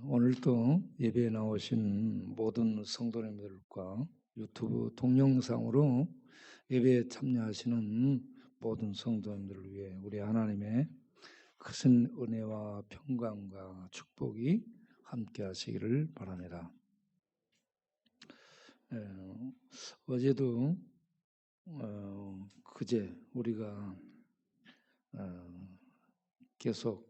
오늘도 예배에 나오신 모든 성도님들과 유튜브 동영상으로 예배에 참여하시는 모든 성도님들을 위해 우리 하나님의 크신 은혜와 평강과 축복이 함께 하시기를 바랍니다. 어제도 그제 우리가 계속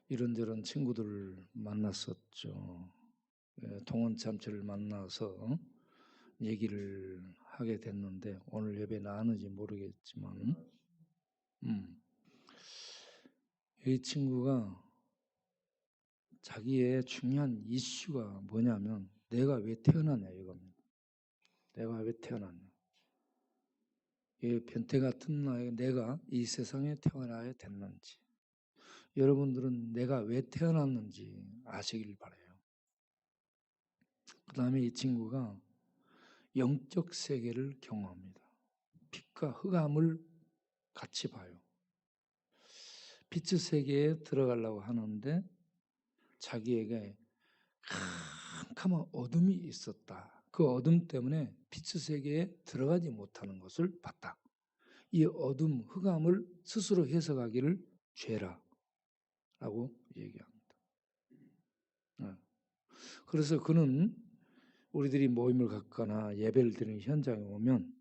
이런저런 친구들을 만났었죠. 동원참치를 만나서 얘기를 하게 됐는데 오늘 예배 나누는지 모르겠지만 이 친구가 자기의 중요한 이슈가 뭐냐면 내가 왜 태어났냐 이겁니다. 내가 왜 태어났냐. 이 변태 같은 나이에 내가 이 세상에 태어나야 됐는지, 여러분들은 내가 왜 태어났는지 아시길 바라요. 그 다음에 이 친구가 영적 세계를 경험합니다. 빛과 흑암을 같이 봐요. 빛의 세계에 들어가려고 하는데 자기에게 캄캄한 어둠이 있었다. 그 어둠 때문에 빛의 세계에 들어가지 못하는 것을 봤다. 이 어둠, 흑암을 스스로 해석하기를 죄라 라고 얘기합니다. 그래서 그는 우리들이 모임을 갖거나 예배를 드리는 현장에 오면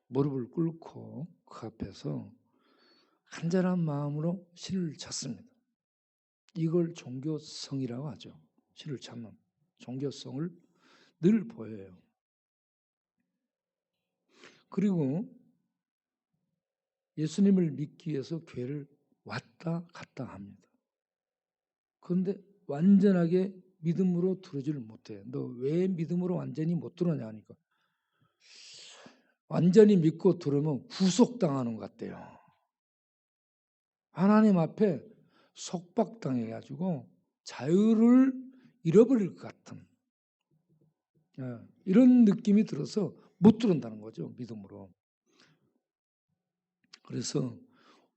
무릎을 꿇고 그 앞에서 간절한 마음으로 신을 찾습니다. 이걸 종교성이라고 하죠. 신을 찾는 종교성을 늘 보여요. 그리고 예수님을 믿기 위해서 교회를 왔다 갔다 합니다. 그런데 완전하게 믿음으로 들어오지를 못해요. 너 왜 믿음으로 완전히 못 들어오냐 하니까 완전히 믿고 들어오면 구속당하는 것 같대요. 하나님 앞에 속박당해가지고 자유를 잃어버릴 것 같은 이런 느낌이 들어서 못 들어온다는 거죠. 믿음으로. 그래서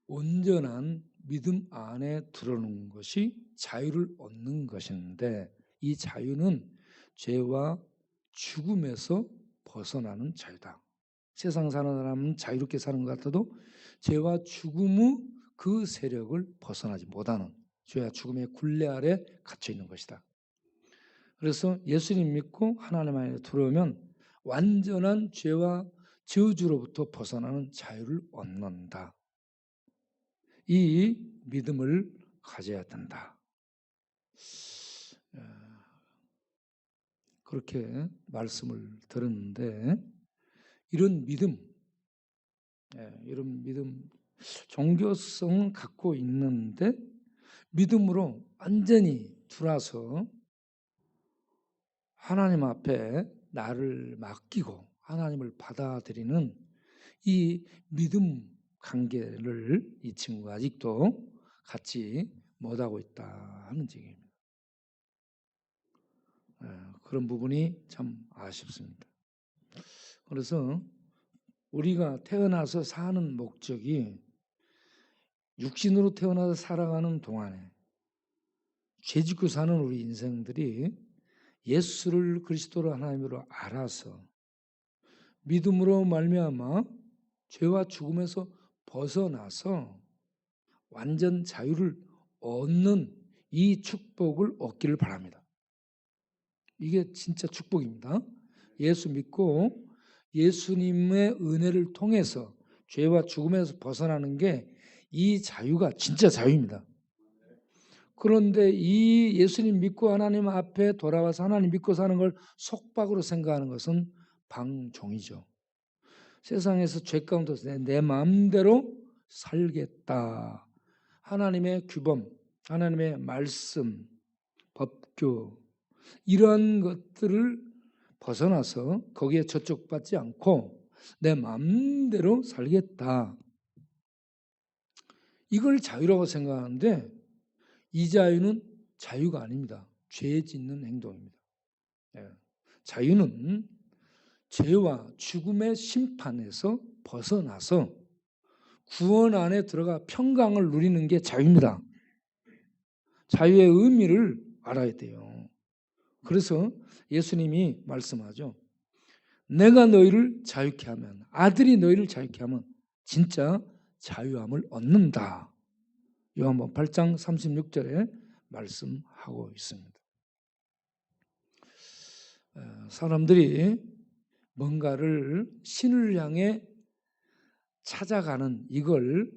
온전한 믿음 안에 들어오는 것이 자유를 얻는 것인데 이 자유는 죄와 죽음에서 벗어나는 자유다. 세상 사는 사람은 자유롭게 사는 것 같아도 죄와 죽음의 그 세력을 벗어나지 못하는 죄와 죽음의 굴레 아래 갇혀 있는 것이다. 그래서 예수님 믿고 하나님 안에 들어오면 완전한 죄와 저주로부터 벗어나는 자유를 얻는다. 이 믿음을 가져야 된다. 그렇게 말씀을 들었는데 이런 믿음, 종교성은 갖고 있는데 믿음으로 완전히 들어와서 하나님 앞에 나를 맡기고 하나님을 받아들이는 이 믿음 관계를 이 친구가 아직도 갖지 못하고 있다 하는 얘기입니다. 그런 부분이 참 아쉽습니다. 그래서 우리가 태어나서 사는 목적이 육신으로 태어나서 살아가는 동안에 죄짓고 사는 우리 인생들이 예수를 그리스도로 하나님으로 알아서 믿음으로 말미암아 죄와 죽음에서 벗어나서 완전 자유를 얻는 이 축복을 얻기를 바랍니다. 이게 진짜 축복입니다. 예수 믿고 예수님의 은혜를 통해서 죄와 죽음에서 벗어나는 게 이 자유가 진짜 자유입니다. 그런데 이 예수님 믿고 하나님 앞에 돌아와서 하나님 믿고 사는 걸 속박으로 생각하는 것은 방종이죠. 세상에서 죄 가운데서 내 마음대로 살겠다. 하나님의 규범, 하나님의 말씀, 법규 이런 것들을 벗어나서 거기에 저촉받지 않고 내 마음대로 살겠다. 이걸 자유라고 생각하는데 이 자유는 자유가 아닙니다. 죄 짓는 행동입니다. 자유는 죄와 죽음의 심판에서 벗어나서 구원 안에 들어가 평강을 누리는 게 자유입니다. 자유의 의미를 알아야 돼요. 그래서 예수님이 말씀하죠. 내가 너희를 자유케 하면, 아들이 너희를 자유케 하면 진짜 자유함을 얻는다. 요한복음 8장 36절에 말씀하고 있습니다. 사람들이 뭔가를 신을 향해 찾아가는 이걸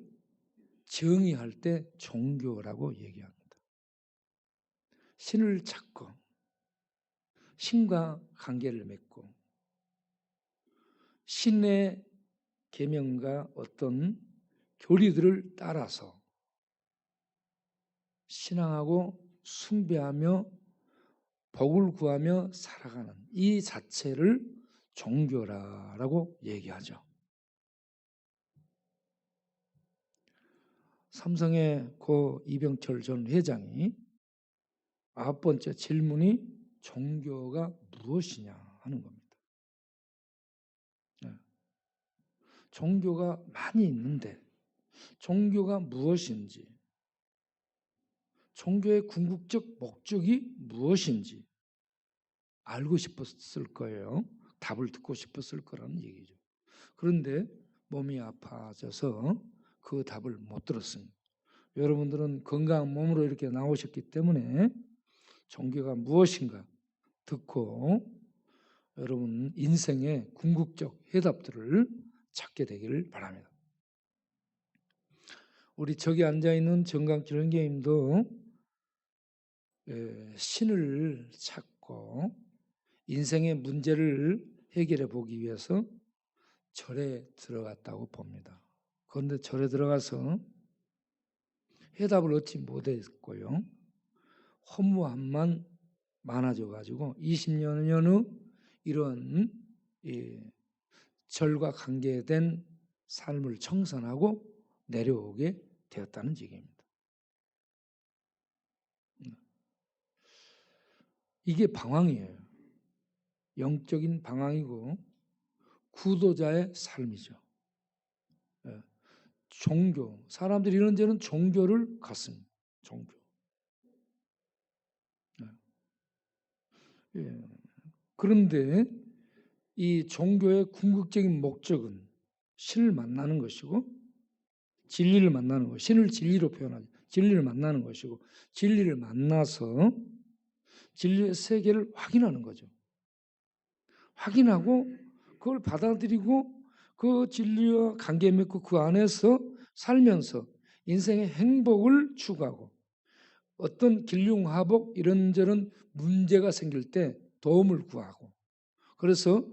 정의할 때 종교라고 얘기합니다. 신을 찾고 신과 관계를 맺고 신의 계명과 어떤 교리들을 따라서 신앙하고 숭배하며 복을 구하며 살아가는 이 자체를 종교라고 얘기하죠. 삼성의 고 이병철 전 회장이 9번째 질문이 종교가 무엇이냐 하는 겁니다. 종교가 많이 있는데 종교가 무엇인지, 종교의 궁극적 목적이 무엇인지 알고 싶었을 거예요. 답을 듣고 싶었을 거라는 얘기죠. 그런데 몸이 아파져서 그 답을 못 들었습니다. 여러분들은 건강한 몸으로 이렇게 나오셨기 때문에 종교가 무엇인가 듣고 여러분 인생의 궁극적 해답들을 찾게 되기를 바랍니다. 우리 저기 앉아있는 정강길 선생님도 신을 찾고 인생의 문제를 해결해 보기 위해서 절에 들어갔다고 봅니다. 그런데 절에 들어가서 해답을 얻지 못했고요. 허무함만 많아져 가지고 20년 후 이런 절과 관계된 삶을 청산하고 내려오게 되었다는 얘기입니다. 이게 방황이에요. 영적인 방황이고 구도자의 삶이죠. 종교, 사람들이 이런저런 종교를 갖습니다. 종교. 그런데 이 종교의 궁극적인 목적은 신을 만나는 것이고 진리를 만나는 것, 신을 진리로 표현하죠. 진리를 만나는 것이고 진리를 만나서 진리의 세계를 확인하는 거죠. 확인하고 그걸 받아들이고 그 진리와 관계 맺고 그 안에서 살면서 인생의 행복을 추구하고 어떤 길흉하복 이런저런 문제가 생길 때 도움을 구하고 그래서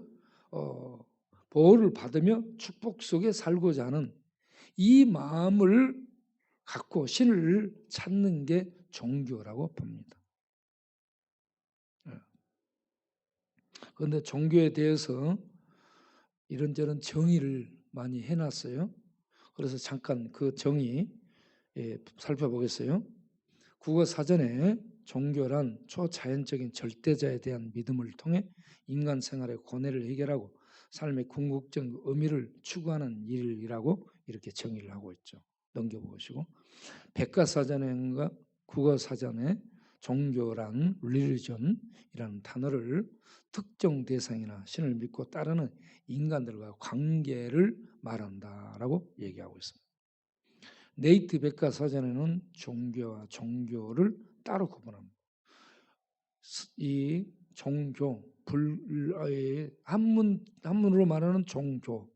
보호를 받으며 축복 속에 살고자 하는 이 마음을 갖고 신을 찾는 게 종교라고 봅니다. 그런데 종교에 대해서 이런저런 정의를 많이 해놨어요. 그래서 잠깐 그 정의 살펴보겠어요. 국어사전에 종교란 초자연적인 절대자에 대한 믿음을 통해 인간 생활의 고뇌를 해결하고 삶의 궁극적 의미를 추구하는 일이라고 이렇게 정의를 하고 있죠. 넘겨보시고 백과사전과 국어사전에 종교란 religion이라는 단어를 특정 대상이나 신을 믿고 따르는 인간들과 관계를 말한다라고 얘기하고 있습니다. 네이트 백과사전에는 종교와 종교를 따로 구분합니다. 이 종교, 한문으로 말하는 종교,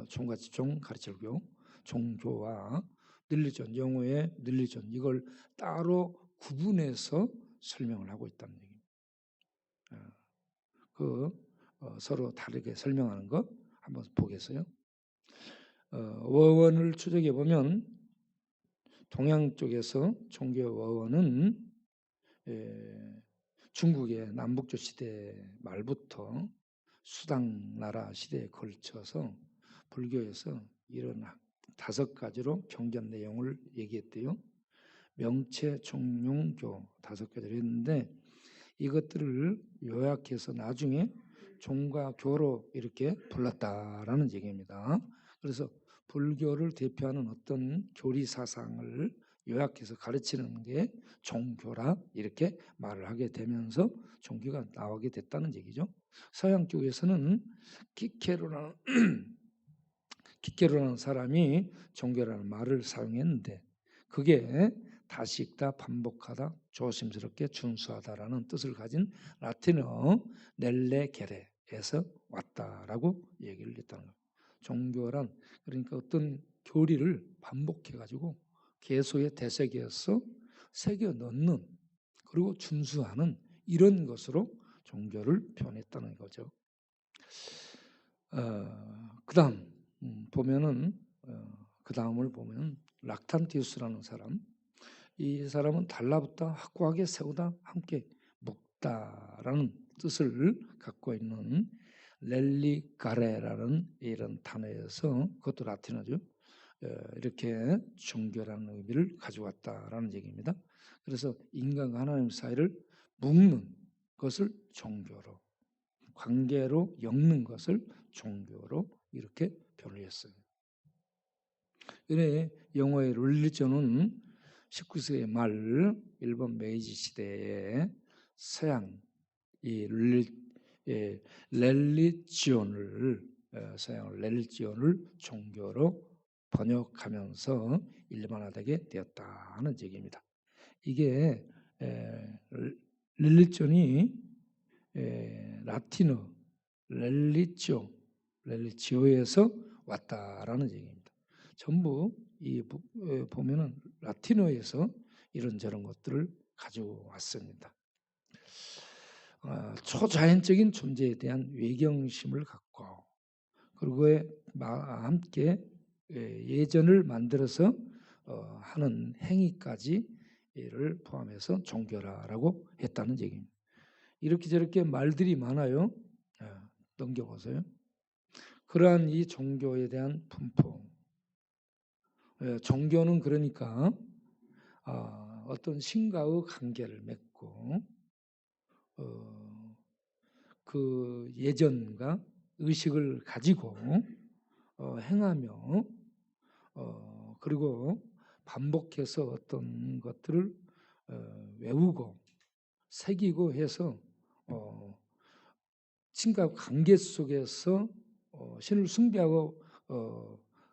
종같이 종 가르쳐교, 종교와 릴리전, 영어의 릴리전 이걸 따로 구분해서 설명을 하고 있다는 얘기입니다. 서로 다르게 설명하는 것 한번 보겠어요. 워원을 추적해 보면 동양 쪽에서 종교 워원은 중국의 남북조 시대 말부터 수당나라 시대에 걸쳐서 불교에서 이런 5가지로 경전 내용을 얘기했대요. 명체, 총룡교 5가지를 했는데 이것들을 요약해서 나중에 종과 교로 이렇게 불렀다라는 얘기입니다. 그래서 불교를 대표하는 어떤 교리 사상을 요약해서 가르치는 게 종교라 이렇게 말을 하게 되면서 종교가 나오게 됐다는 얘기죠. 서양 쪽에서는 키케로라는 키케로라는 사람이 종교라는 말을 사용했는데 그게 다시 읽다, 반복하다, 조심스럽게 준수하다라는 뜻을 가진 라틴어 넬레 게레에서 왔다라고 얘기를 했다는 거예요. 종교란 그러니까 어떤 교리를 반복해 가지고 개소의 대세계에서 새겨 넣는 그리고 준수하는 이런 것으로 종교를 표현했다는 거죠. 그다음 보면은 그 다음을 보면 락탄티우스라는 사람, 이 사람은 달라붙다, 확고하게 세우다, 함께 묶다라는 뜻을 갖고 있는 렐리가레라는 이런 단어에서 그것도 라틴어죠. 이렇게 종교라는 의미를 가져왔다라는 얘기입니다. 그래서 인간과 하나님 사이를 묶는 것을 종교로, 관계로 엮는 것을 종교로 이렇게 표현을 했어요. 이래 영어의 릴리전은 19세기 말 일본 메이지 시대에 서양 이 렐리지온을 서양 렐리지온을 종교로 번역하면서 일반화되게 되었다는 얘기입니다. 이게 렐리지온이 라틴어 렐리지오에서 왔다라는 얘기입니다. 전부 이 보면은 라틴어에서 이런저런 것들을 가지고 왔습니다. 초자연적인 존재에 대한 외경심을 갖고 그리고 함께 예전을 만들어서 하는 행위까지를 포함해서 종교라고 했다는 얘기입니다. 이렇게 저렇게 말들이 많아요. 넘겨보세요. 그러한 이 종교에 대한 분포. 종교는 그러니까 어떤 신과의 관계를 맺고 그 예전과 의식을 가지고 행하며 그리고 반복해서 어떤 것들을 외우고 새기고 해서 신과 관계 속에서 신을 숭배하고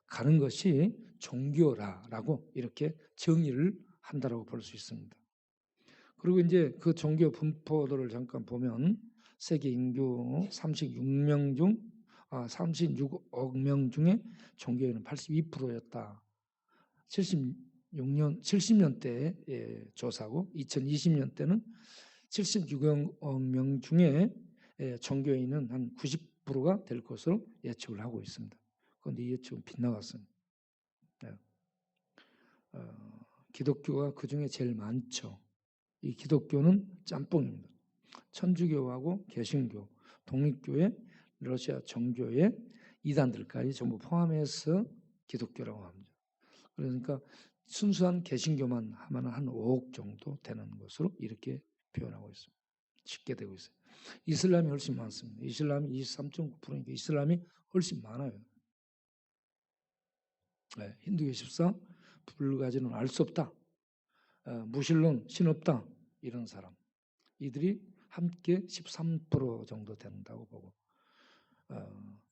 가는 것이 종교라고 이렇게 정의를 한다라고 볼 수 있습니다. 그리고 이제 그 종교 분포도를 잠깐 보면 세계 인구 36명 중 36억 명 중에 종교인은 82%였다. 70년대 조사고 2020년대는 76억 명 중에 종교인은 한 90%가 될 것으로 예측을 하고 있습니다. 그런데 이 예측은 빗나갔습니다. 기독교가 그 중에 제일 많죠. 이 기독교는 짬뽕입니다. 천주교하고 개신교, 독립교회, 러시아 정교회, 이단들까지 전부 포함해서 기독교라고 합니다. 그러니까 순수한 개신교만 하면 한 5억 정도 되는 것으로 이렇게 표현하고 있습니다. 쉽게 되고 있어요. 이슬람이 훨씬 많습니다. 이슬람이 23.9%니까 이슬람이 훨씬 많아요. 힌두교 14, 불가지는 알 수 없다. 무신론, 신 없다. 이런 사람. 이들이 함께 13% 정도 된다고 보고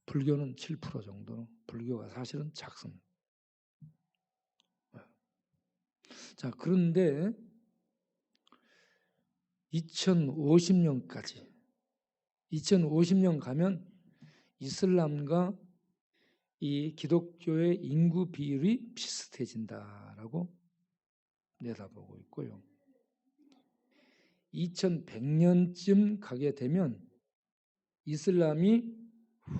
불교는 7% 정도. 불교가 사실은 작습니다. 자, 그런데 2050년 가면 이슬람과 이 기독교의 인구 비율이 비슷해진다라고 내다보고 있고요. 2100년쯤 가게 되면 이슬람이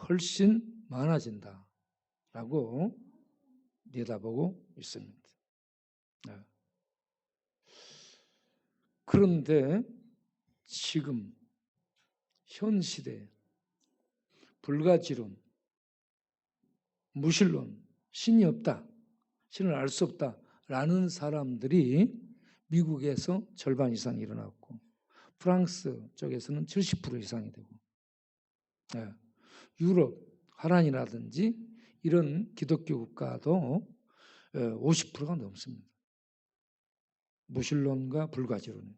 훨씬 많아진다라고 내다보고 있습니다. 그런데 지금 현 시대 불가지론, 무신론, 신이 없다, 신을 알 수 없다라는 사람들이 미국에서 절반 이상 일어났고 프랑스 쪽에서는 70% 이상이 되고 유럽, 화란이라든지 이런 기독교 국가도 50%가 넘습니다. 무신론과 불가지론.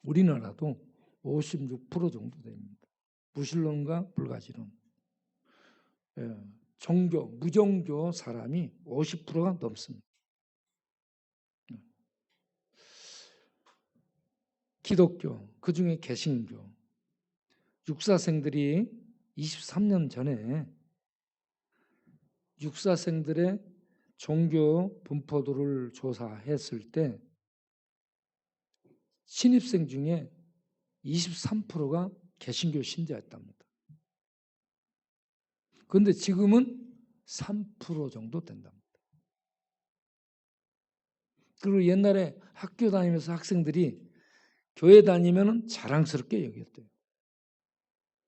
우리나라도 56% 정도 됩니다. 무신론과 불가지론. 종교, 무종교 사람이 50%가 넘습니다. 기독교, 그중에 개신교. 육사생들이 23년 전에 육사생들의 종교 분포도를 조사했을 때 신입생 중에 23%가 개신교 신자였답니다. 그런데 지금은 3% 정도 된답니다. 그리고 옛날에 학교 다니면서 학생들이 교회 다니면 자랑스럽게 여겼대요.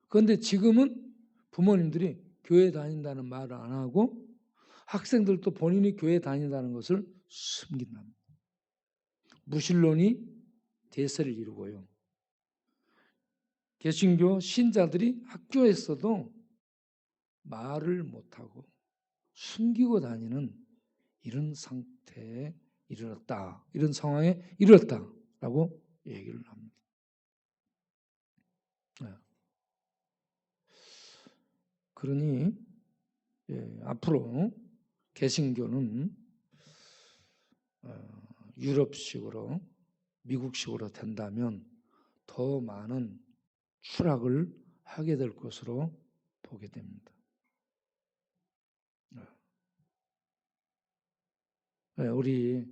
그런데 지금은 부모님들이 교회 다닌다는 말을 안 하고 학생들도 본인이 교회 다닌다는 것을 숨긴답니다. 무신론이 대세를 이루고요. 개신교 신자들이 학교에서도 말을 못하고 숨기고 다니는 이런 상태에 이르렀다. 이런 상황에 이르렀다라고 얘기를 합니다. 그러니 앞으로 개신교는 유럽식으로 미국식으로 된다면 더 많은 추락을 하게 될 것으로 보게 됩니다. 우리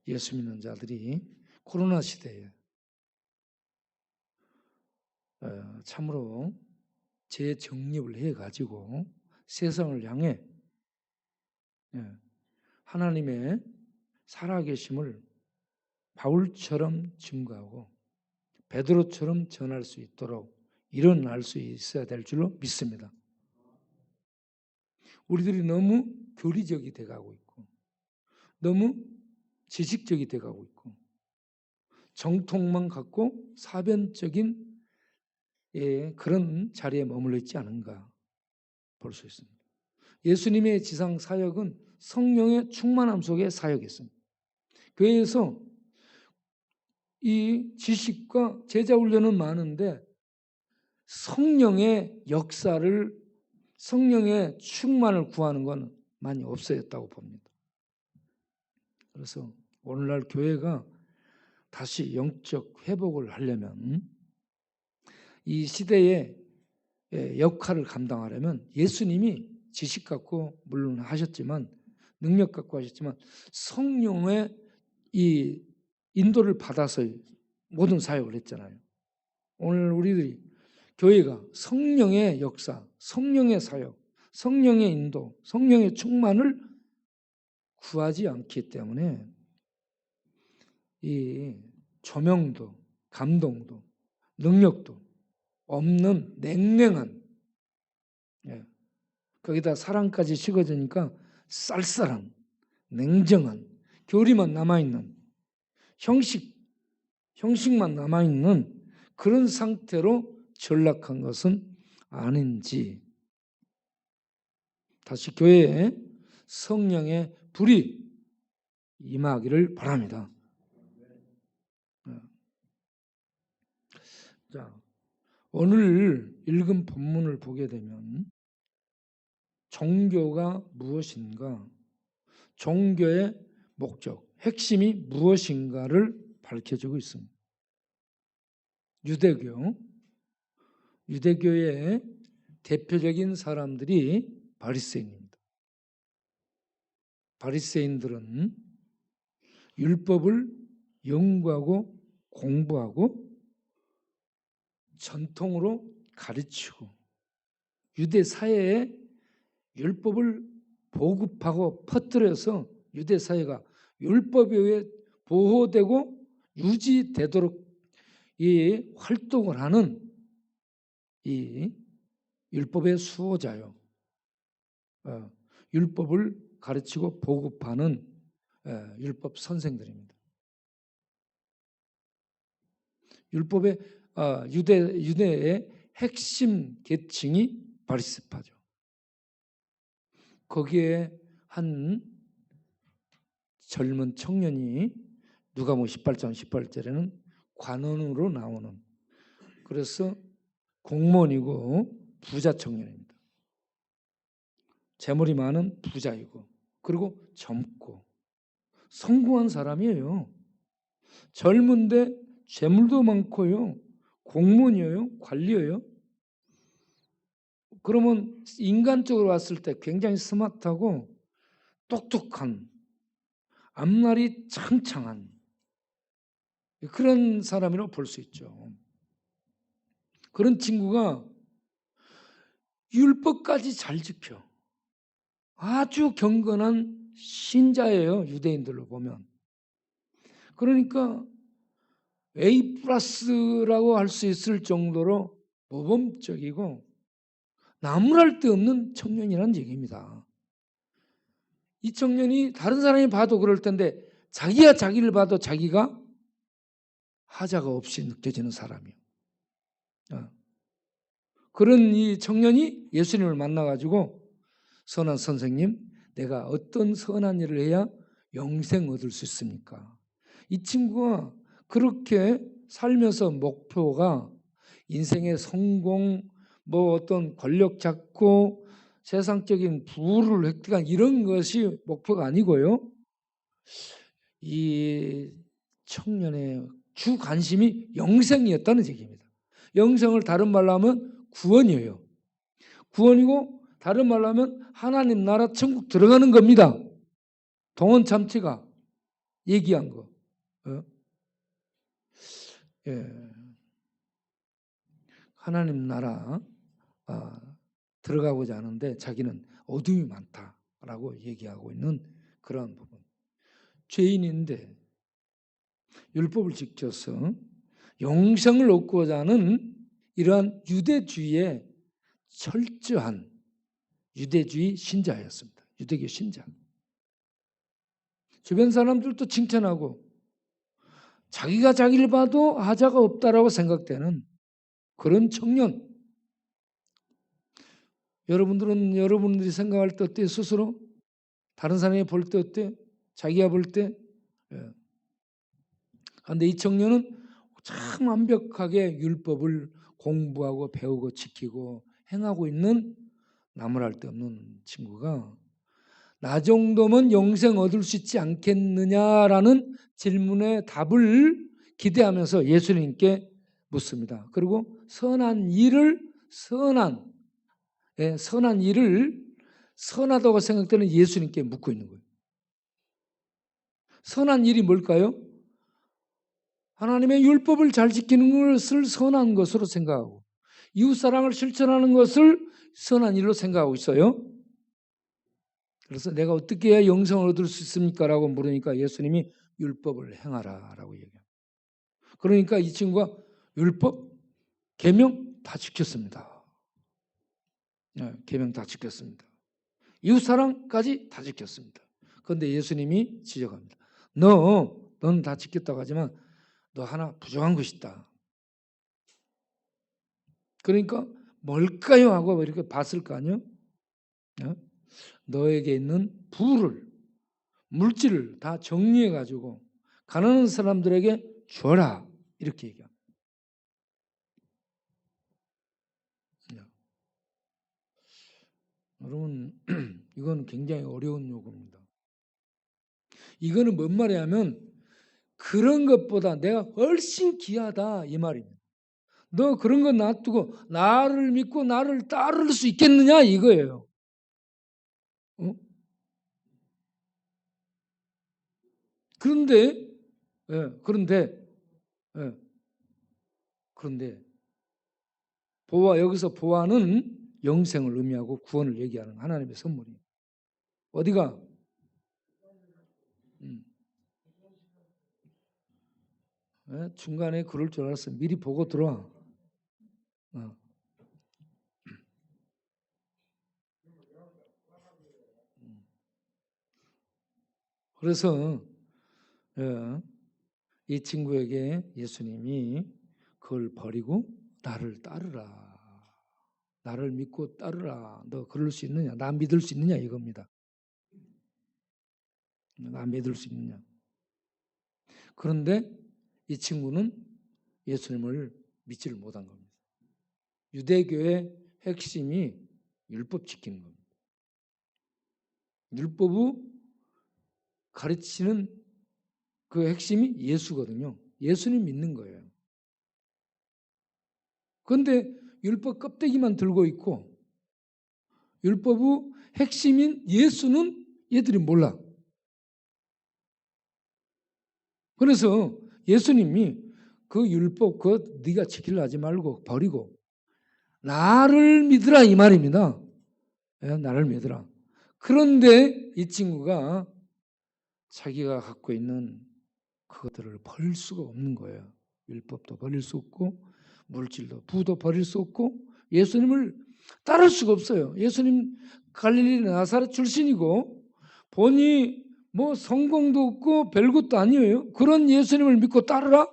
예수 믿는 자들이 코로나 시대에 참으로 재정립을 해가지고 세상을 향해 하나님의 살아계심을 바울처럼 증거하고 베드로처럼 전할 수 있도록 일어날 수 있어야 될 줄로 믿습니다. 우리들이 너무 교리적이 돼가고 있고 너무 지식적이 돼가고 있고 정통만 갖고 사변적인 그런 자리에 머물러 있지 않은가 볼 수 있습니다. 예수님의 지상 사역은 성령의 충만함 속의 사역이었습니다. 교회에서 이 지식과 제자 훈련은 많은데 성령의 역사를 성령의 충만을 구하는 건 많이 없어졌다고 봅니다. 그래서 오늘날 교회가 다시 영적 회복을 하려면 이 시대의 역할을 감당하려면 예수님이 지식 갖고 물론 하셨지만 능력 갖고 하셨지만 성령의 이 인도를 받아서 모든 사역을 했잖아요. 오늘 우리들이 교회가 성령의 역사, 성령의 사역, 성령의 인도, 성령의 충만을 구하지 않기 때문에 이 조명도, 감동도, 능력도 없는 냉랭한 거기다 사랑까지 식어지니까 쌀쌀한, 냉정한, 교리만 남아있는 형식만 남아있는 그런 상태로 전락한 것은 아닌지 다시 교회에 성령의 불이 임하기를 바랍니다. 자, 오늘 읽은 본문을 보게 되면 종교가 무엇인가, 종교의 목적, 핵심이 무엇인가를 밝혀주고 있습니다. 유대교의 대표적인 사람들이 바리새인입니다. 바리새인들은 율법을 연구하고 공부하고 전통으로 가르치고 유대 사회에 율법을 보급하고 퍼뜨려서 유대 사회가 율법에 의해 보호되고 유지되도록 이 활동을 하는 이 율법의 수호자요. 율법을 가르치고 보급하는 율법 선생들입니다. 율법의 유대의 핵심 계층이 바리새파죠. 거기에 한 젊은 청년이 누가복음 18장 18절에는 관원으로 나오는, 그래서 공무원이고 부자 청년입니다. 재물이 많은 부자이고, 그리고 젊고 성공한 사람이에요. 젊은데 재물도 많고요. 공무원이에요. 관리예요. 그러면 인간적으로 봤을 때 굉장히 스마트하고 똑똑한, 앞날이 창창한 그런 사람이라고 볼 수 있죠. 그런 친구가 율법까지 잘 지켜. 아주 경건한 신자예요. 유대인들로 보면. 그러니까 A 플러스라고 할 수 있을 정도로 모범적이고 나무랄 데 없는 청년이라는 얘기입니다. 이 청년이 다른 사람이 봐도 그럴 텐데 자기가 자기를 봐도 자기가 하자가 없이 느껴지는 사람이에요. 그런 이 청년이 예수님을 만나가지고 선한 선생님, 내가 어떤 선한 일을 해야 영생 얻을 수 있습니까? 이 친구가 그렇게 살면서 목표가 인생의 성공, 뭐 어떤 권력 잡고 세상적인 부를 획득한 이런 것이 목표가 아니고요. 이 청년의 주 관심이 영생이었다는 얘기입니다. 영생을 다른 말로 하면 구원이에요. 구원이고 다른 말로 하면 하나님 나라 천국 들어가는 겁니다. 동원 참치가 얘기한 거. 예. 하나님 나라 들어가고자 하는데 자기는 어둠이 많다라고 얘기하고 있는 그런 부분. 죄인인데 율법을 지켜서 영생을 얻고자 하는 이러한 유대주의의 철저한 유대주의 신자였습니다. 유대교 신자. 주변 사람들도 칭찬하고 자기가 자기를 봐도 하자가 없다라고 생각되는 그런 청년. 여러분들이 생각할 때 어때요? 스스로? 다른 사람이 볼 때 어때요? 자기가 볼 때? 그런데 이 청년은 참 완벽하게 율법을 공부하고 배우고 지키고 행하고 있는 나무랄 데 없는 친구가 나 정도면 영생 얻을 수 있지 않겠느냐라는 질문에 답을 기대하면서 예수님께 묻습니다. 그리고 선한 일을 선하다고 생각되는 예수님께 묻고 있는 거예요. 선한 일이 뭘까요? 하나님의 율법을 잘 지키는 것을 선한 것으로 생각하고 이웃사랑을 실천하는 것을 선한 일로 생각하고 있어요. 그래서 내가 어떻게 해야 영생을 얻을 수 있습니까? 라고 물으니까 예수님이 율법을 행하라 라고 얘기해요. 그러니까 이 친구가 율법, 계명 다 지켰습니다. 계명 다 지켰습니다. 이웃사랑까지 다 지켰습니다. 그런데 예수님이 지적합니다. 너는 다 지켰다고 하지만 너 하나 부족한 것이 있다. 그러니까 뭘까요? 하고 이렇게 봤을 거 아니에요? 너에게 있는 부를, 물질을 다 정리해가지고 가난한 사람들에게 줘라. 이렇게 얘기합니다. 여러분, 이건 굉장히 어려운 요구입니다. 이거는 뭔 말이냐면 그런 것보다 내가 훨씬 귀하다 이 말입니다. 너 그런 거 놔두고 나를 믿고 나를 따를 수 있겠느냐 이거예요. 그런데 여기서 보아는 영생을 의미하고 구원을 얘기하는 하나님의 선물이에요. 어디가? 중간에 그럴 줄 알았어. 미리 보고 들어와. 그래서 이 친구에게 예수님이 그걸 버리고 나를 따르라. 나를 믿고 따르라. 너 그럴 수 있느냐? 나 믿을 수 있느냐? 이겁니다. 나 믿을 수 있느냐? 그런데 이 친구는 예수님을 믿지를 못한 겁니다. 유대교의 핵심이 율법 지키는 겁니다. 율법이 가르치는 그 핵심이 예수거든요. 예수님 믿는 거예요. 그런데 율법 껍데기만 들고 있고 율법의 핵심인 예수는 얘들이 몰라. 그래서 예수님이 그 율법 네가 지키려 하지 말고 버리고 나를 믿으라 이 말입니다. 나를 믿으라. 그런데 이 친구가 자기가 갖고 있는 그것들을 버릴 수가 없는 거예요. 율법도 버릴 수 없고 물질도 부도 버릴 수 없고 예수님을 따를 수가 없어요. 예수님 갈릴리 나사렛 출신이고 본이 뭐 성공도 없고 별것도 아니에요. 그런 예수님을 믿고 따르라?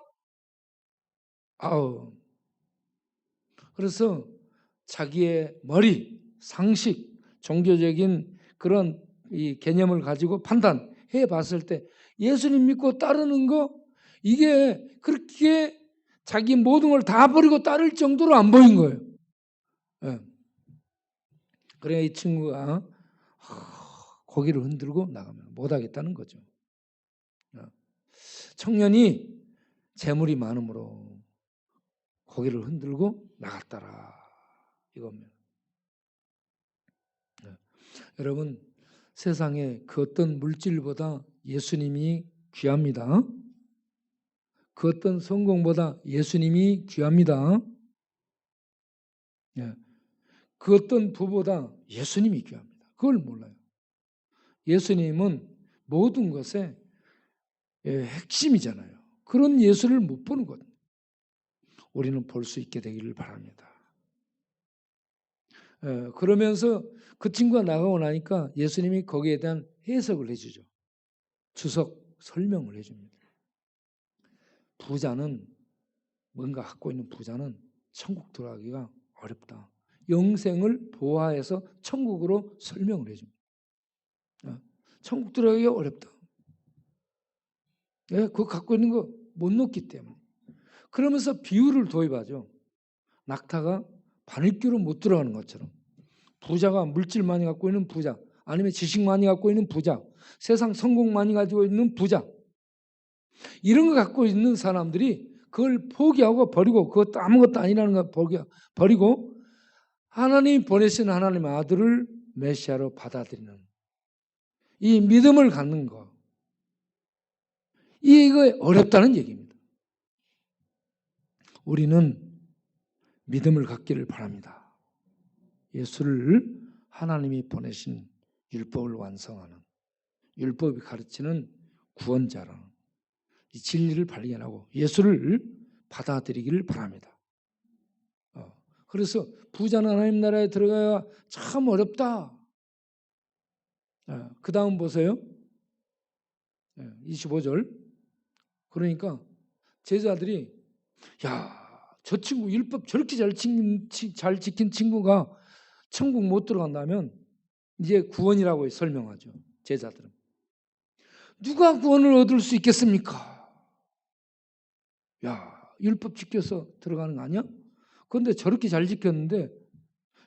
그래서 자기의 머리, 상식, 종교적인 그런 이 개념을 가지고 판단해 봤을 때 예수님 믿고 따르는 거 이게 그렇게 자기 모든 걸 다 버리고 따를 정도로 안 보인 거예요. 그래 이 친구가 고개를 흔들고 나가면 못하겠다는 거죠. 청년이 재물이 많으므로 고개를 흔들고 나갔더라 이겁니다. 여러분 세상에 그 어떤 물질보다 예수님이 귀합니다. 그 어떤 성공보다 예수님이 귀합니다. 그 어떤 부보다 예수님이 귀합니다. 그걸 몰라요. 예수님은 모든 것의 핵심이잖아요. 그런 예수를 못 보는 것. 우리는 볼 수 있게 되기를 바랍니다. 그러면서 그 친구가 나가고 나니까 예수님이 거기에 대한 해석을 해주죠. 주석 설명을 해줍니다. 부자는 뭔가 갖고 있는 부자는 천국 들어가기가 어렵다. 영생을 보화해서 천국으로 설명을 해줍니다. 천국 들어가기가 어렵다. 그거 갖고 있는 거 못 놓기 때문에. 그러면서 비유를 도입하죠. 낙타가 바늘귀로 못 들어가는 것처럼 부자가 물질 많이 갖고 있는 부자 아니면 지식 많이 갖고 있는 부자 세상 성공 많이 가지고 있는 부자 이런 거 갖고 있는 사람들이 그걸 포기하고 버리고 그것도 아무것도 아니라는 걸 버리고 하나님 보내신 하나님의 아들을 메시아로 받아들이는 이 믿음을 갖는 거 이거 어렵다는 얘기입니다. 우리는 믿음을 갖기를 바랍니다. 예수를 하나님이 보내신 율법을 완성하는 율법이 가르치는 구원자라는 이 진리를 발견하고 예수를 받아들이기를 바랍니다. 그래서 부자는 하나님 나라에 들어가야 참 어렵다. 그 다음 보세요. 25절. 그러니까 제자들이 저 친구 율법 저렇게 잘 지킨 친구가 천국 못 들어간다면 이제 구원이라고 설명하죠. 제자들은. 누가 구원을 얻을 수 있겠습니까? 율법 지켜서 들어가는 거 아니야? 그런데 저렇게 잘 지켰는데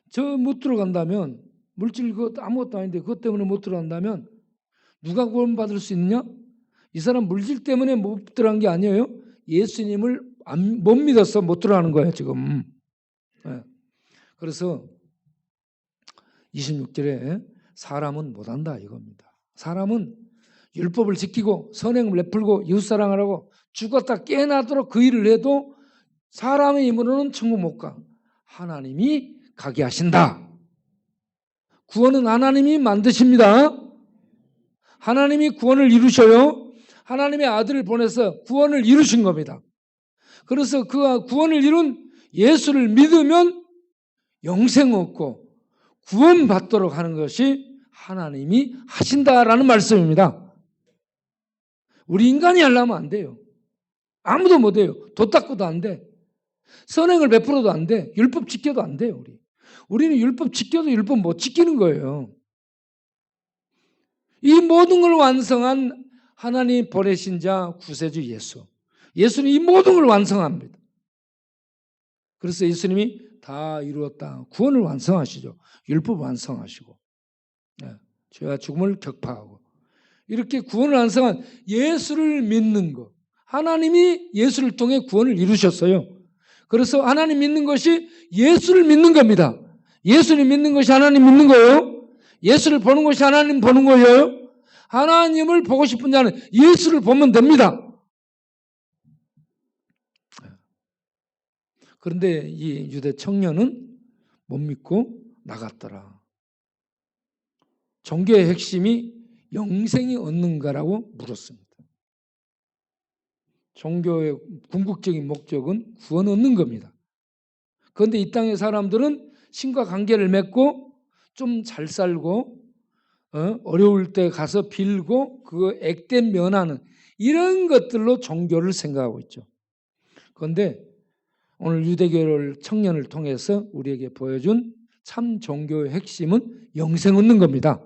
저 못 들어간다면 물질 그것 아무것도 아닌데 그것 때문에 못 들어간다면 누가 구원받을 수 있느냐? 이 사람 물질 때문에 못 들어간 게 아니에요. 예수님을 못 믿어서 못 들어가는 거예요 지금. 그래서 26절에 사람은 못한다 이겁니다. 사람은 율법을 지키고 선행을 베풀고 이웃사랑을 하고 죽었다 깨어나도록 그 일을 해도 사람의 힘으로는 천국 못 가. 하나님이 가게 하신다. 구원은 하나님이 만드십니다. 하나님이 구원을 이루셔요. 하나님의 아들을 보내서 구원을 이루신 겁니다. 그래서 그 구원을 이룬 예수를 믿으면 영생 얻고 구원받도록 하는 것이 하나님이 하신다라는 말씀입니다. 우리 인간이 하려면 안 돼요. 아무도 못 해요. 도 닦고도 안 돼. 선행을 베풀어도 안 돼. 율법 지켜도 안 돼요. 우리는 율법 지켜도 율법 못 지키는 거예요. 이 모든 걸 완성한 하나님 보내신 자 구세주 예수. 예수는 이 모든 걸 완성합니다. 그래서 예수님이 다 이루었다. 구원을 완성하시죠. 율법 완성하시고 죄와 죽음을 격파하고 이렇게 구원을 완성한 예수를 믿는 것. 하나님이 예수를 통해 구원을 이루셨어요. 그래서 하나님 믿는 것이 예수를 믿는 겁니다. 예수를 믿는 것이 하나님 믿는 거예요. 예수를 보는 것이 하나님 보는 거예요. 하나님을 보고 싶은 자는 예수를 보면 됩니다. 그런데 이 유대 청년은 못 믿고 나갔더라. 종교의 핵심이 영생이 얻는가라고 물었습니다. 종교의 궁극적인 목적은 구원 얻는 겁니다. 그런데 이 땅의 사람들은 신과 관계를 맺고 좀 잘 살고 어려울 때 가서 빌고 그거 액땜 면하는 이런 것들로 종교를 생각하고 있죠. 그런데 오늘 유대교 청년을 통해서 우리에게 보여준 참 종교의 핵심은 영생 얻는 겁니다.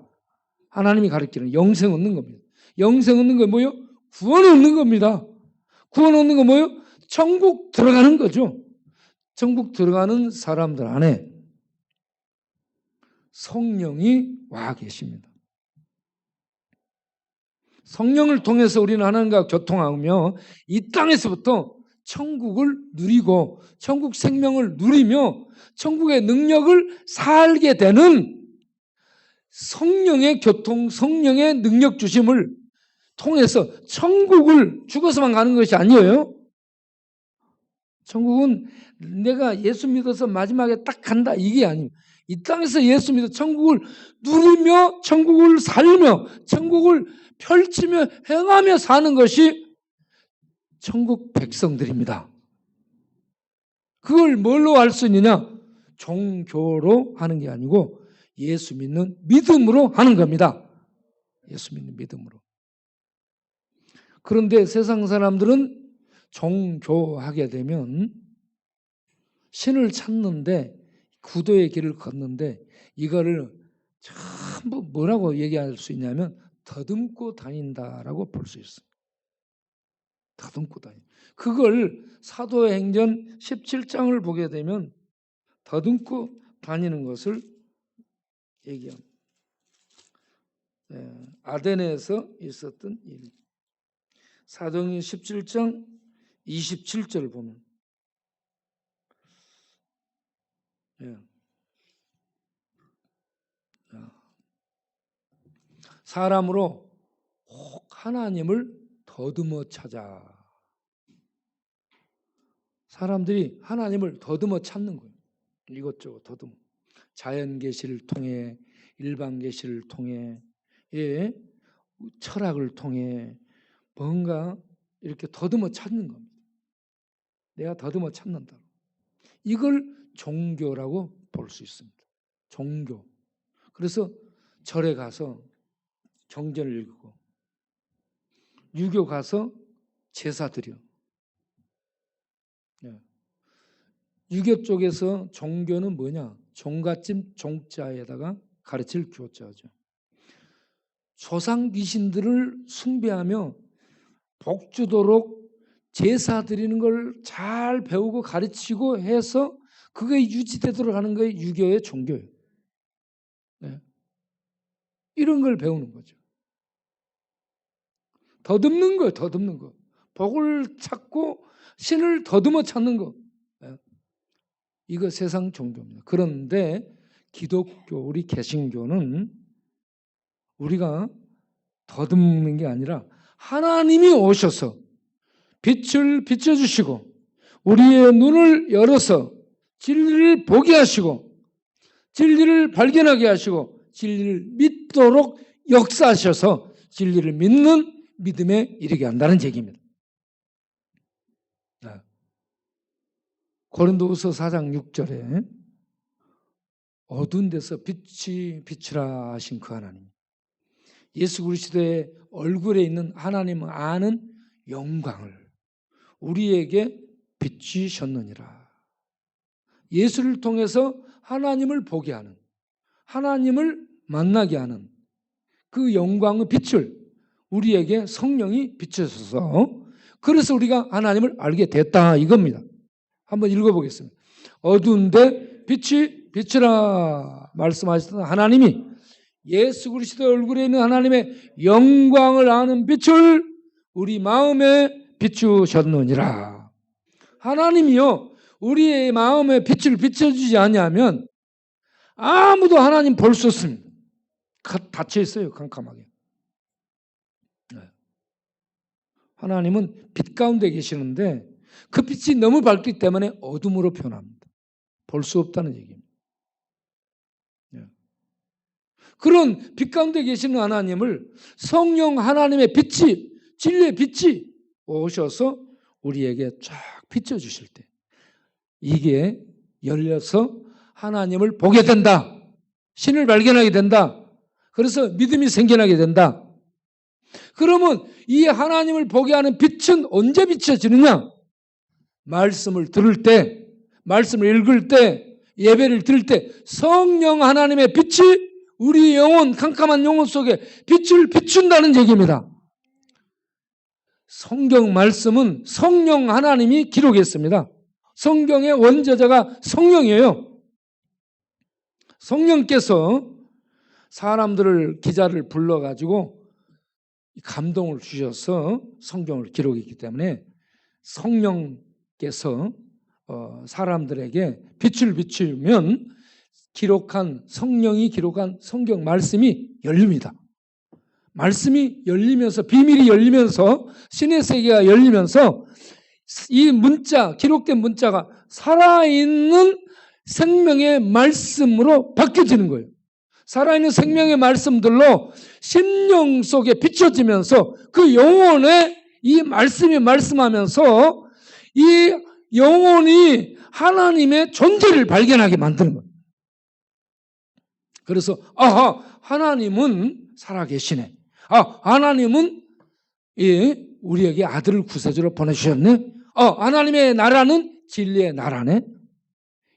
하나님이 가르치는 영생 얻는 겁니다. 영생 얻는 건 뭐예요? 구원 얻는 겁니다. 구원 얻는 건 뭐예요? 천국 들어가는 거죠. 천국 들어가는 사람들 안에 성령이 와 계십니다. 성령을 통해서 우리는 하나님과 교통하며 이 땅에서부터 천국을 누리고 천국 생명을 누리며 천국의 능력을 살게 되는 성령의 교통, 성령의 능력 주심을 통해서 천국을 죽어서만 가는 것이 아니에요. 천국은 내가 예수 믿어서 마지막에 딱 간다 이게 아니에요. 이 땅에서 예수 믿어 천국을 누리며 천국을 살며 천국을 펼치며 행하며 사는 것이 천국 백성들입니다. 그걸 뭘로 할 수 있느냐? 종교로 하는 게 아니고 예수 믿는 믿음으로 하는 겁니다. 예수 믿는 믿음으로. 그런데 세상 사람들은 종교하게 되면 신을 찾는데 구도의 길을 걷는데 이거를 전부 뭐라고 얘기할 수 있냐면 더듬고 다닌다라고 볼 수 있습니다. 더듬고 다닌다. 그걸 사도행전 17장을 보게 되면 더듬고 다니는 것을 얘기합니다. 아데네에서 있었던 일. 사도행전 17장 27절 보면 사람으로 혹 하나님을 더듬어 찾아. 사람들이 하나님을 더듬어 찾는 거예요. 이것저것 더듬어. 자연 계시를 통해 일반 계시를 통해 철학을 통해 뭔가 이렇게 더듬어 찾는 겁니다. 내가 더듬어 찾는다. 이걸 종교라고 볼 수 있습니다. 종교. 그래서 절에 가서 경전을 읽고 유교 가서 제사 드려. 유교 쪽에서 종교는 뭐냐? 종갓집 종자에다가 가르칠 교자죠. 조상 귀신들을 숭배하며 복 주도록 제사 드리는 걸 잘 배우고 가르치고 해서 그게 유지되도록 하는 게 유교의 종교예요. 이런 걸 배우는 거죠. 더듬는 거예요. 더듬는 거. 복을 찾고 신을 더듬어 찾는 거. 이거 세상 종교입니다. 그런데 기독교, 우리 개신교는 우리가 더듬는 게 아니라 하나님이 오셔서 빛을 비춰주시고 우리의 눈을 열어서 진리를 보게 하시고 진리를 발견하게 하시고 진리를 믿도록 역사하셔서 진리를 믿는 믿음에 이르게 한다는 얘기입니다. 고린도후서 4장 6절에 어두운 데서 빛이 비추라 하신 그 하나님, 예수 그리스도의 얼굴에 있는 하나님을 아는 영광을 우리에게 비추셨느니라. 예수를 통해서 하나님을 보게 하는, 하나님을 만나게 하는 그 영광의 빛을 우리에게 성령이 비춰져서 그래서 우리가 하나님을 알게 됐다 이겁니다. 한번 읽어보겠습니다. 어두운데 빛이 비치라 말씀하셨던 하나님이 예수 그리스도 얼굴에 있는 하나님의 영광을 아는 빛을 우리 마음에 비추셨느니라. 하나님이요 우리의 마음에 빛을 비춰주지 않으면 아무도 하나님 볼 수 없습니다. 닫혀 있어요. 캄캄하게. 하나님은 빛 가운데 계시는데 그 빛이 너무 밝기 때문에 어둠으로 표현합니다. 볼 수 없다는 얘기입니다. 그런 빛 가운데 계시는 하나님을 성령 하나님의 빛이 진리의 빛이 오셔서 우리에게 쫙 비춰주실 때 이게 열려서 하나님을 보게 된다. 신을 발견하게 된다. 그래서 믿음이 생겨나게 된다. 그러면 이 하나님을 보게 하는 빛은 언제 비춰지느냐? 말씀을 들을 때, 말씀을 읽을 때, 예배를 들을 때 성령 하나님의 빛이 우리 영혼, 캄캄한 영혼 속에 빛을 비춘다는 얘기입니다. 성경 말씀은 성령 하나님이 기록했습니다. 성경의 원저자가 성령이에요. 성령께서 사람들을 기자를 불러가지고 감동을 주셔서 성경을 기록했기 때문에 성령께서 사람들에게 빛을 비추면 성령이 기록한 성경 말씀이 열립니다. 말씀이 열리면서 비밀이 열리면서 신의 세계가 열리면서 이 문자 기록된 문자가 살아있는 생명의 말씀으로 바뀌어지는 거예요. 살아있는 생명의 말씀들로 심령 속에 비춰지면서 그 영혼에 이 말씀이 말씀하면서 이 영혼이 하나님의 존재를 발견하게 만드는 거예요. 그래서 하나님은 살아계시네. 하나님은 우리에게 아들을 구세주로 보내주셨네. 하나님의 나라는 진리의 나라네.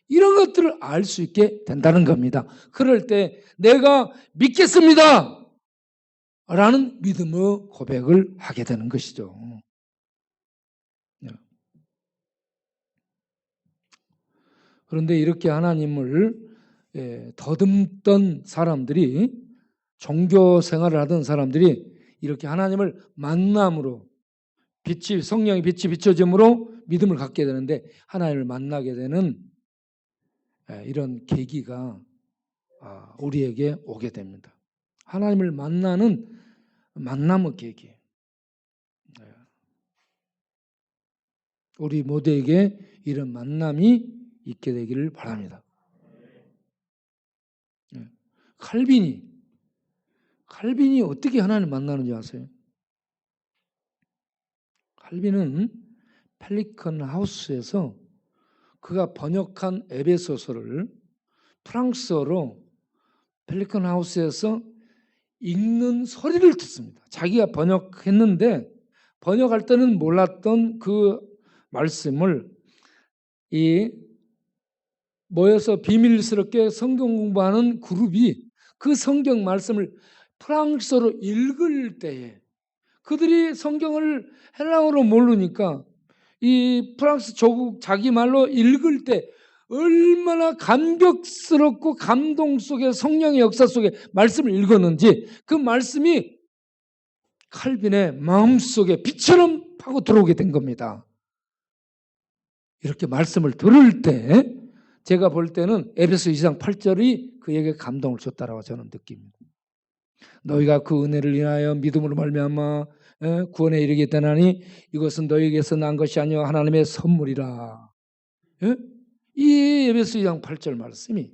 이런 것들을 알 수 있게 된다는 겁니다. 그럴 때 내가 믿겠습니다 라는 믿음의 고백을 하게 되는 것이죠. 그런데 이렇게 하나님을 더듬던 사람들이 종교 생활을 하던 사람들이 이렇게 하나님을 만남으로 성령의 빛이 비춰짐으로 믿음을 갖게 되는데 하나님을 만나게 되는 이런 계기가 우리에게 오게 됩니다. 하나님을 만나는 만남의 계기. 우리 모두에게 이런 만남이 있게 되기를 바랍니다. 칼빈이 어떻게 하나님을 만나는지 아세요? 칼빈은 펠리컨 하우스에서 그가 번역한 에베소서를 프랑스어로 펠리컨 하우스에서 읽는 소리를 듣습니다. 자기가 번역했는데 번역할 때는 몰랐던 그 말씀을 모여서 비밀스럽게 성경 공부하는 그룹이 그 성경 말씀을 프랑스어로 읽을 때에 그들이 성경을 헬라어로 모르니까 이 프랑스 조국 자기 말로 읽을 때 얼마나 감격스럽고 감동 속에 성령의 역사 속에 말씀을 읽었는지 그 말씀이 칼빈의 마음속에 빛처럼 파고 들어오게 된 겁니다. 이렇게 말씀을 들을 때 제가 볼 때는 에베소 2장 8절이 그에게 감동을 줬다라고 저는 느낍니다. 너희가 그 은혜를 인하여 믿음으로 말미암아 구원에 이르겠다나니 이것은 너희에게서 난 것이 아니요 하나님의 선물이라. 이 에베소 2장 8절 말씀이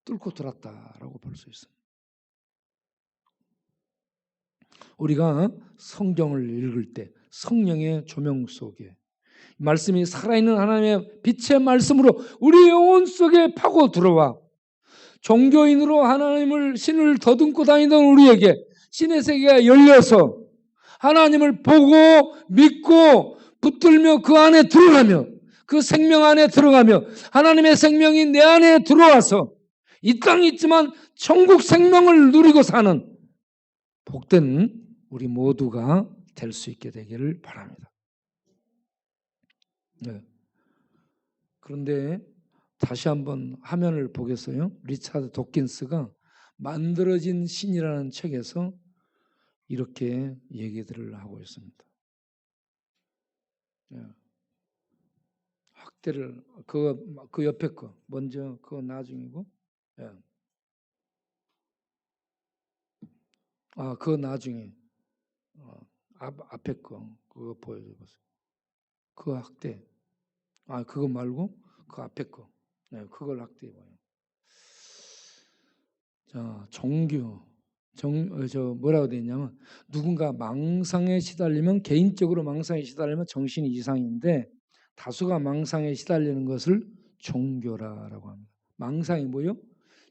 뚫고 들었다라고 볼 수 있습니다. 우리가 성경을 읽을 때 성령의 조명 속에 말씀이 살아있는 하나님의 빛의 말씀으로 우리 영혼 속에 파고 들어와 종교인으로 신을 더듬고 다니던 우리에게 신의 세계가 열려서 하나님을 보고 믿고 붙들며 그 안에 들어가며 그 생명 안에 들어가며 하나님의 생명이 내 안에 들어와서 이 땅에 있지만 천국 생명을 누리고 사는 복된 우리 모두가 될 수 있게 되기를 바랍니다. 네. 그런데 다시 한번 화면을 보겠어요. 리차드 도킨스가 만들어진 신이라는 책에서 이렇게 얘기들을 하고 있습니다. 네. 학대를 그 옆에 거 먼저 그거 나중이고, 네. 그거 나중에 앞에 거 그거 보여줘보세요. 그 학대. 그거 말고 그 앞에 거. 네, 그걸 학대해봐요. 자, 뭐라고 되어 있냐면 누군가 망상에 시달리면 개인적으로 망상에 시달리면 정신이 이상인데 다수가 망상에 시달리는 것을 종교라고 합니다. 망상이 뭐요?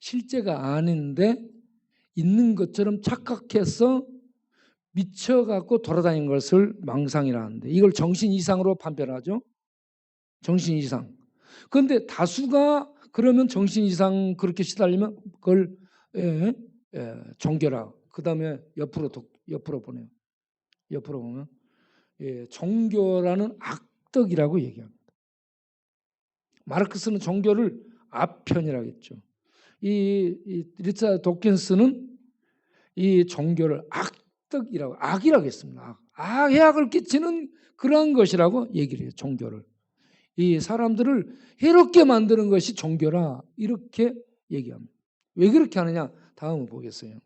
실제가 아닌데 있는 것처럼 착각해서 미쳐갖고 돌아다니는 것을 망상이라 하는데 이걸 정신 이상으로 판별하죠. 정신 이상. 그런데 다수가 그러면 정신 이상 그렇게 시달리면 그걸 종교라. 그 다음에 옆으로 보내요. 옆으로 보면 종교라는 악덕이라고 얘기합니다. 마르크스는 종교를 아편이라고 했죠. 이 리차드 도킨스는 이 종교를 악이라고 했습니다. 해악을 끼치는 그러한 것이라고 얘기를 해요. 종교를. 이 사람들을 해롭게 만드는 것이 종교라 이렇게 얘기합니다. 왜 그렇게 하느냐? 다음을 보겠어요.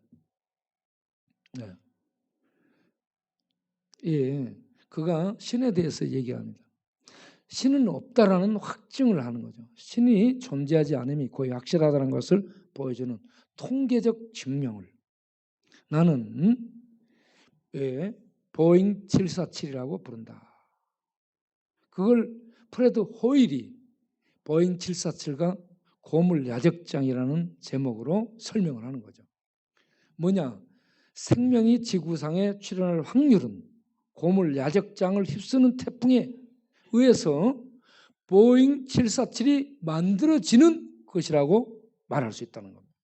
네. 그가 신에 대해서 얘기합니다. 신은 없다라는 확증을 하는 거죠. 신이 존재하지 않음이 거의 확실하다는 것을 보여주는 통계적 증명을. 나는 보잉 747이라고 부른다. 그걸 프레드 호일이 보잉 747과 고물 야적장이라는 제목으로 설명을 하는 거죠. 뭐냐? 생명이 지구상에 출현할 확률은 고물 야적장을 휩쓰는 태풍에 의해서 보잉 747이 만들어지는 것이라고 말할 수 있다는 겁니다.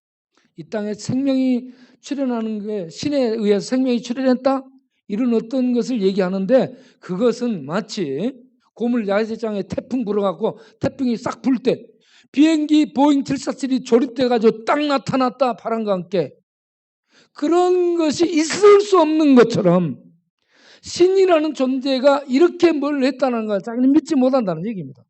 이 땅에 생명이 출현하는 게 신에 의해서 생명이 출현했다? 이런 어떤 것을 얘기하는데 그것은 마치 고물 야적장에 태풍 불어갖고 태풍이 싹 불 때 비행기 보잉 747이 조립돼가지고 딱 나타났다 바람과 함께 그런 것이 있을 수 없는 것처럼 신이라는 존재가 이렇게 뭘 했다는 걸 자기는 믿지 못한다는 얘기입니다.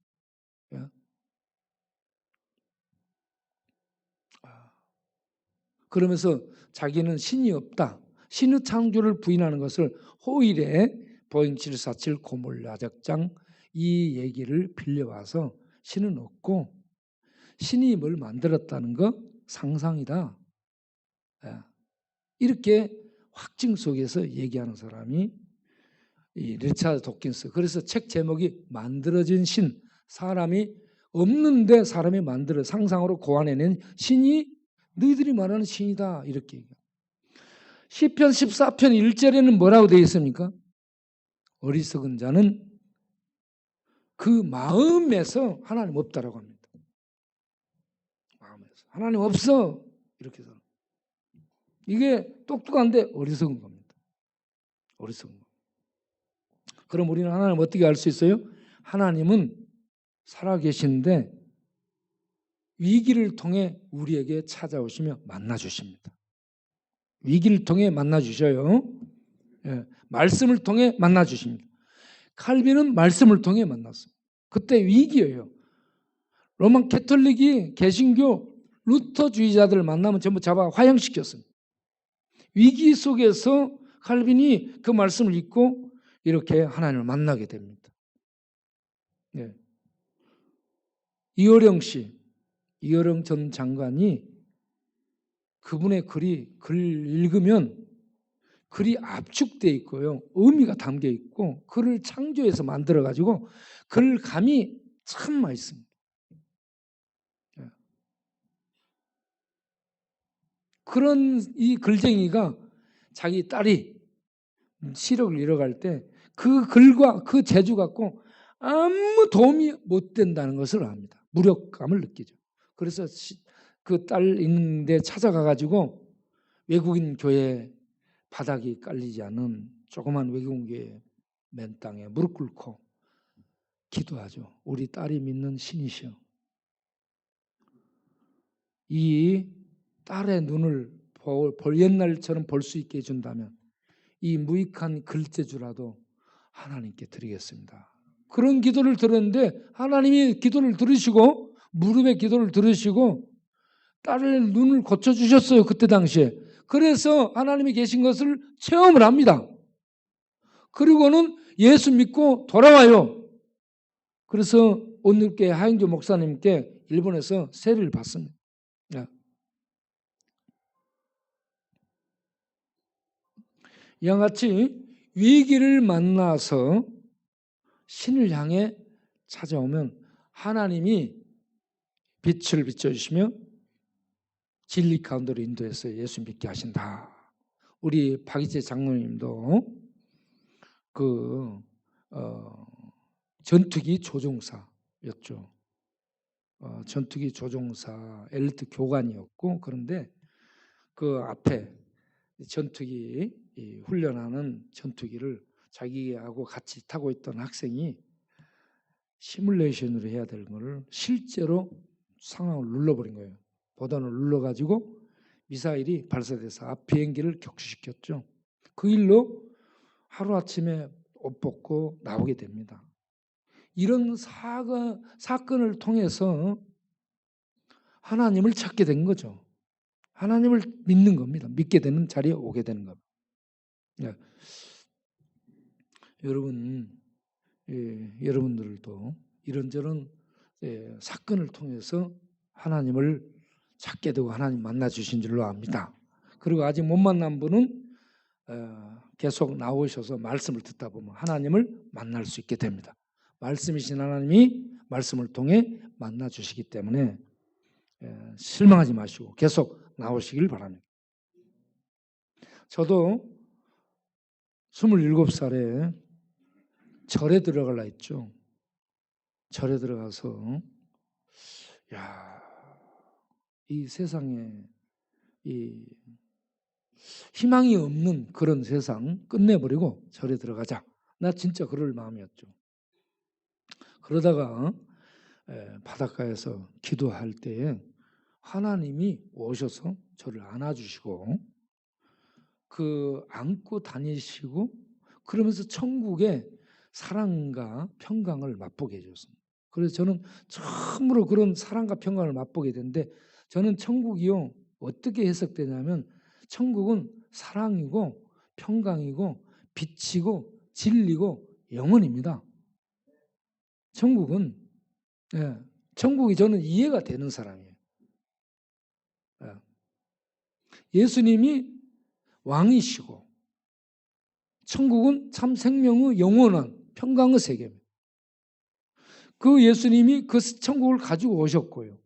그러면서 자기는 신이 없다. 신의 창조를 부인하는 것을 호일의 보잉 747 고물 야적장 이 얘기를 빌려와서 신은 없고 신이 뭘 만들었다는 거 상상이다. 이렇게 확증 속에서 얘기하는 사람이 이 리차드 도킨스. 그래서 책 제목이 만들어진 신. 사람이 없는데 사람이 만들어 상상으로 고안해낸 신이 너희들이 말하는 신이다. 이렇게 얘기해요. 시편 14편 1절에는 뭐라고 되어 있습니까? 어리석은 자는 그 마음에서 하나님 없다라고 합니다. 마음에서. 하나님 없어. 이렇게 해서. 이게 똑똑한데 어리석은 겁니다. 어리석은 겁니다. 그럼 우리는 하나님 어떻게 알 수 있어요? 하나님은 살아계신데 위기를 통해 우리에게 찾아오시며 만나주십니다. 위기를 통해 만나주셔요. 말씀을 통해 만나주십니다. 칼빈은 말씀을 통해 만났어요. 그때 위기예요. 로만 캐톨릭이 개신교 루터주의자들을 만나면 전부 잡아 화형시켰습니다. 위기 속에서 칼빈이 그 말씀을 읽고 이렇게 하나님을 만나게 됩니다. 이어령 전 장관이 그분의 글 읽으면 글이 압축되어 있고요. 의미가 담겨 있고 글을 창조해서 만들어가지고 글감이 참 맛있습니다. 그런 이 글쟁이가 자기 딸이 시력을 잃어갈 때 그 글과 그 재주 갖고 아무 도움이 못 된다는 것을 압니다. 무력감을 느끼죠. 그래서 그 딸 있는데 찾아가가지고 외국인 교회 바닥이 깔리지 않은 조그만 외국교회 맨 땅에 무릎 꿇고 기도하죠. 우리 딸이 믿는 신이시여, 이 딸의 눈을 볼 옛날처럼 볼 수 있게 해준다면 이 무익한 글재주라도 하나님께 드리겠습니다. 그런 기도를 들었는데 하나님이 기도를 들으시고 무릎의 기도를 들으시고 딸의 눈을 고쳐주셨어요. 그때 당시에. 그래서 하나님이 계신 것을 체험을 합니다. 그리고는 예수 믿고 돌아와요. 그래서 오늘께 하영조 목사님께 일본에서 세례를 받습니다. 이와 같이 위기를 만나서 신을 향해 찾아오면 하나님이 빛을 비춰주시며 진리 가운데로 인도해서 예수 믿게 하신다. 우리 박이재 장로님도 전투기 조종사였죠. 전투기 조종사 엘리트 교관이었고, 그런데 그 앞에 전투기 훈련하는 전투기를 자기하고 같이 타고 있던 학생이 시뮬레이션으로 해야 될 거를 실제로 상황을 눌러버린 거예요. 보단을 눌러가지고 미사일이 발사돼서 앞 비행기를 격추시켰죠. 그 일로 하루아침에 옷 벗고 나오게 됩니다. 이런 사건을 통해서 하나님을 찾게 된 거죠. 하나님을 믿는 겁니다. 믿게 되는 자리에 오게 되는 겁니다. 여러분들도 이런저런 사건을 통해서 하나님을 찾게 되고 하나님 만나 주신 줄로 압니다. 그리고 아직 못 만난 분은 계속 나오셔서 말씀을 듣다 보면 하나님을 만날 수 있게 됩니다. 말씀이신 하나님이 말씀을 통해 만나 주시기 때문에 실망하지 마시고 계속 나오시길 바랍니다. 저도 27살에 절에 들어가려 했죠. 절에 들어가서 이 세상에 이 희망이 없는 그런 세상 끝내버리고 절에 들어가자. 나 진짜 그럴 마음이었죠. 그러다가 바닷가에서 기도할 때에 하나님이 오셔서 저를 안아주시고 안고 다니시고 그러면서 천국의 사랑과 평강을 맛보게 해줬습니다. 그래서 저는 처음으로 그런 사랑과 평강을 맛보게 됐는데, 저는 천국이요 어떻게 해석되냐면 천국은 사랑이고 평강이고 빛이고 진리고 영원입니다. 천국은 천국이 저는 이해가 되는 사람이에요. 예수님이 왕이시고 천국은 참 생명의 영원한 평강의 세계입니다. 그 예수님이 그 천국을 가지고 오셨고요.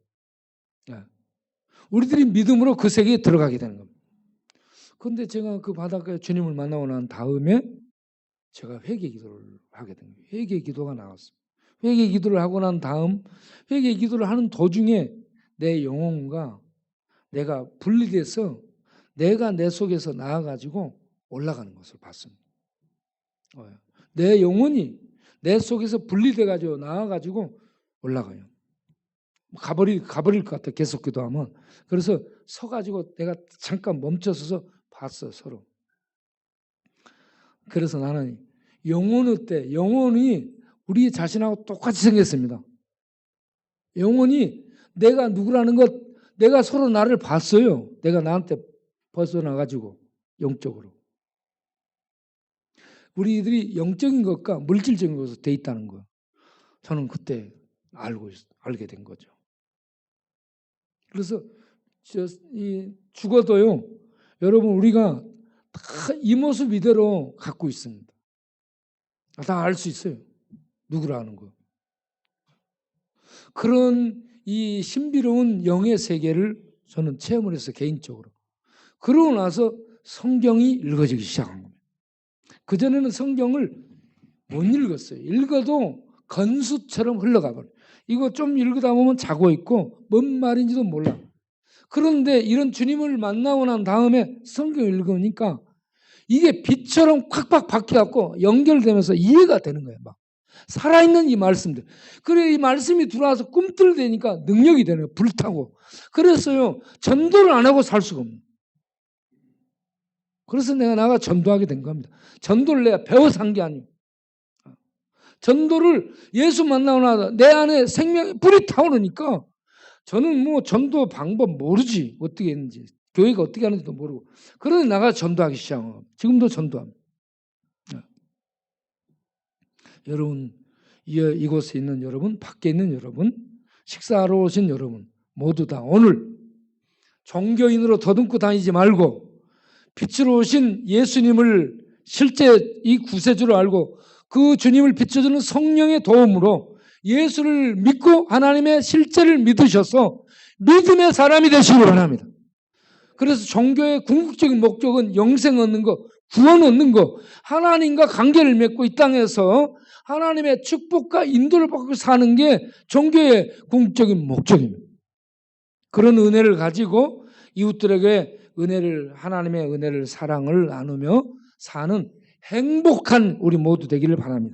우리들이 믿음으로 그 세계에 들어가게 되는 겁니다. 그런데 제가 그 바닷가에 주님을 만나고 난 다음에 제가 회개 기도를 하게 된 거예요. 회개 기도가 나왔어요. 회개 기도를 하고 난 다음 회개 기도를 하는 도중에 내 영혼과 내가 분리돼서 내가 내 속에서 나아가지고 올라가는 것을 봤습니다. 내 영혼이 내 속에서 분리돼가지고 나아가지고 올라가요. 가버릴 것 같아, 계속 기도하면. 그래서 서가지고 내가 잠깐 멈춰서서 봤어, 서로. 그래서 나는 영혼이 우리 자신하고 똑같이 생겼습니다. 영혼이 내가 누구라는 것, 내가 서로 나를 봤어요. 내가 나한테 벗어나가지고 영적으로. 우리들이 영적인 것과 물질적인 것으로 돼 있다는 거예요. 저는 그때 알게 된 거죠. 그래서 죽어도요, 여러분 우리가 다 이 모습 이대로 갖고 있습니다. 다 알 수 있어요. 누구라는 거. 그런 이 신비로운 영의 세계를 저는 체험을 했어요, 개인적으로. 그러고 나서 성경이 읽어지기 시작한 겁니다. 그전에는 성경을 못 읽었어요. 읽어도 건수처럼 흘러가 버려요. 이거 좀 읽다 보면 자고 있고 뭔 말인지도 몰라. 그런데 이런 주님을 만나고 난 다음에 성경을 읽으니까 이게 빛처럼 콱콱 박혀갖고 연결되면서 이해가 되는 거예요. 막 살아있는 이 말씀들. 그래 이 말씀이 들어와서 꿈틀대니까 능력이 되는 거예요. 불타고. 그래서요 전도를 안 하고 살 수가 없는. 그래서 내가 나가 전도하게 된 겁니다. 전도를 내가 배워서 한 게 아니에요. 전도를 예수 만나고 나서 내 안에 생명이 불이 타오르니까 저는 뭐 전도 방법 모르지. 어떻게 했는지. 교회가 어떻게 하는지도 모르고. 그러다 나가 전도하기 시작하고 지금도 전도합니다. 여러분, 이곳에 있는 여러분, 밖에 있는 여러분, 식사하러 오신 여러분 모두 다 오늘 종교인으로 더듬고 다니지 말고 빛으로 오신 예수님을 실제 이 구세주로 알고 그 주님을 비춰주는 성령의 도움으로 예수를 믿고 하나님의 실제를 믿으셔서 믿음의 사람이 되시기 바랍니다. 그래서 종교의 궁극적인 목적은 영생 얻는 거, 구원 얻는 거, 하나님과 관계를 맺고 이 땅에서 하나님의 축복과 인도를 받고 사는 게 종교의 궁극적인 목적입니다. 그런 은혜를 가지고 이웃들에게 하나님의 은혜를 사랑을 나누며 사는 행복한 우리 모두 되기를 바랍니다.